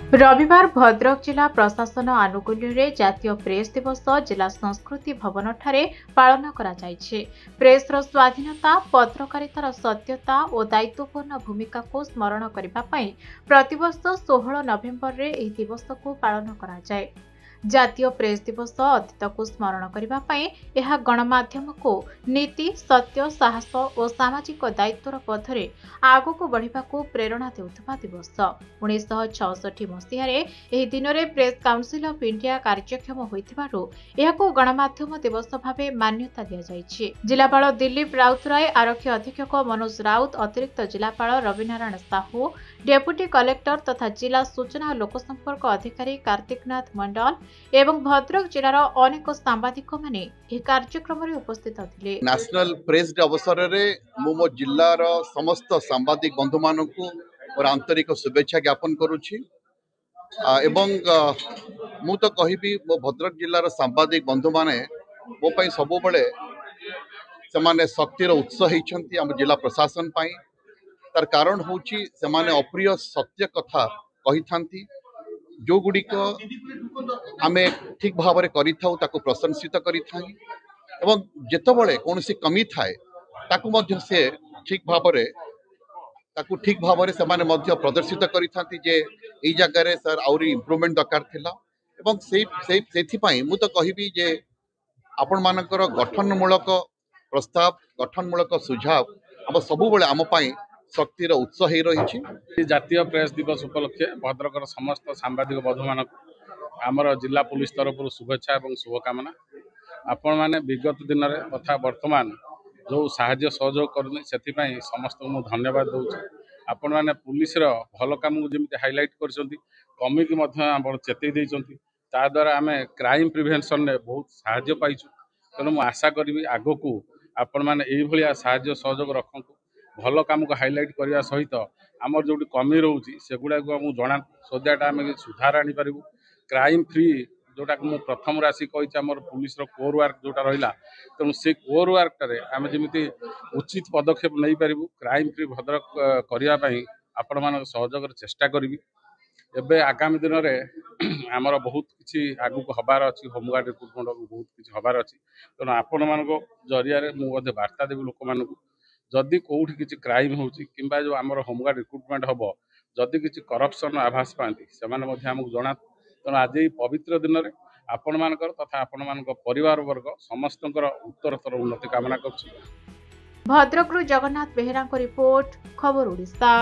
रविवार भद्रक जिला प्रशासन आनुकूल्य जातीय प्रेस दिवस जिला संस्कृति भवन ठारे पालन करा जायछि। प्रेसर स्वाधीनता, पत्रकारितार सत्यता और दायित्वपूर्ण भूमिका को स्मरण करने पई प्रतिवर्ष 16 नवेम्बर रे एही दिवस को पालन करा जाय। जातीय प्रेस दिवस अतीत को स्मरण करने यह गणमाध्यम को नीति, सत्य, साहस और सामाजिक दायित्वर पथरे आगक बढ़ा प्रेरणा देउथबा दिवस। 1966 मसीह दिन में प्रेस काउंसिल ऑफ इंडिया कार्यक्षम होइथिबारु एहाको गणमाध्यम दिवस भावे मान्यता दिया जायछि। जिलापाल दिलीप राउतराय, आरक्षी अधीक्षक मनोज राउत, अतिरिक्त जिलापाल रविनारायण साहू, डेप्यूटी कलेक्टर तथा जिला सूचना और लोकसंपर्क अधिकारी कार्तिकनाथ मंडल एवं भद्रक जिलार अनेक सांबादिक माने यह कार्यक्रम में उपस्थित थिले। नेशनल प्रेस डे अवसर में मो जिलार समस्त सांबादिक बंधु मानक और आंतरिक शुभेच्छा ज्ञापन करुछि। एवं मु तो कहबी मो भद्रक जिलार सांबादिक बंधु माने मो पई सबु बळे सेमाने शक्तिर उत्स होइछंती हम जिला प्रशासन पई। तार कारण होछि सेमाने अप्रिय सत्य कथा कहि थांती, जो गुड़िक आमे ठीक भाव में करिथाउ ताको प्रशंसित करिथाई एवं जेतबळे कोनोसी कमी थाए ताको मध्य से ठीक भाव में सेमाने मध्य प्रदर्शित करिथांती जे एई जगह रे सर आउरी इंप्रूवमेंट दरकार थिला। एवं सेथि पई मु तो कहिबी जे आपण मानकर गठनमूलक प्रस्ताव, गठनमूलक सुझाव अब सबु बळे आम पई शक्तिर उत्स हो रही। जातीय प्रेस दिवस उपलक्षे भद्रकर समस्त सांबादिक बंधु मान आमर जिला पुलिस तरफ शुभेच्छा और शुभकामना। आपण मैंने विगत दिन में तथा वर्तमान जो साहाय्य सहयोग करनी से समस्त को धन्यवाद दूसरी। आपण मैंने पुलिस भल कम को जमी हाइलाइट कर कमी की चेतई देती द्वारा आम क्राइम प्रिवेंशन में बहुत साहाय्य पाइचु। तेणु मुझे आशा करी आग को आपण मैंने यही साहाय्य सहयोग रखु, भल कम को हाइलाइट करने सहित आमर जो कमी रोचे से गुड़ा को जना सो दैट आम सुधार आनी पारू। क्राइम फ्री जोटा मुझे प्रथम आसी कही आम पुलिस कोर वर्क जोटा रहा, तेणु से कोर वर्क आम जमी उचित पदक्षेप नहीं पारू क्राइम फ्री भद्रक करने आपण मान सहयोग चेष्टा करी। एबे आगामी दिन में आमर बहुत किसी आगू हबार अच्छी, होमगार्ड रिक्रुटमेंट बहुत किसी हबार अच्छी। तेणु आपण मान जरिया मुझे वार्ता देवी लोक मानू जदि कौटी किसी क्राइम होची किंबा जो आमर होमगार्ड रिक्रुटमेंट हम जदि किसी करप्शन आभास पाती से आमको जना। तेणु आज ये पवित्र दिन में आपण मानकर तथा आपण मान परिवार वर्ग समस्त उत्तरोत्तर उन्नति कामना कर। भद्रक जगन्नाथ बेहेरा रिपोर्ट, खबर ओडिशा।